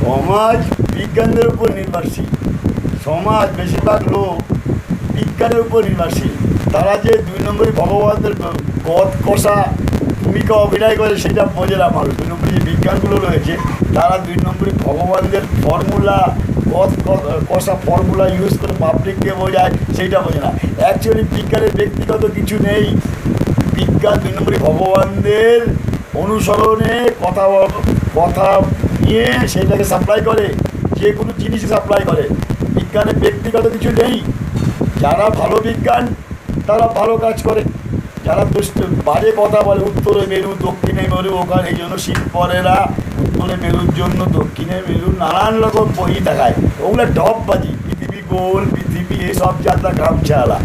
সমাজ বিজ্ঞানের উপর নির্ভরশীল। সমাজ বেশিরভাগ লোক বিজ্ঞানের উপর নির্ভরশীল। তারা যে 2 নম্বরই ভগবানদের গদ কষা ভূমিকা অভিনয় করে সেটা বোঝে না মানুষ। 2 নম্বরী যে বিজ্ঞানগুলো রয়েছে তারা 2 নম্বরী ভগবানদের ফর্মুলা গদ কষা ফর্মুলা ইউজ করে পাবলিককে বোঝায়, সেইটা বোঝে না। অ্যাকচুয়ালি বিজ্ঞানের ব্যক্তিগত কিছু নেই। বিজ্ঞান 2 নম্বরী ভগবানদের অনুসরণে কথা নিয়ে সেটাকে সাপ্লাই করে, যে কোনো জিনিস সাপ্লাই করে। বিজ্ঞানের ব্যক্তিগত কিছু নেই। যারা ভালো বিজ্ঞান তারা ভালো কাজ করে, যারা বাজে কথা বলে উত্তরে মেরু দক্ষিণে মেরু ওখানে এই জন্য শীত পড়ে না, উত্তরে মেরুর জন্য দক্ষিণে মেরু নানান রকম বই দেখায়, ওগুলো ডববাজি। পৃথিবী গোল, পৃথিবী এসব যাত্রা কামছালা।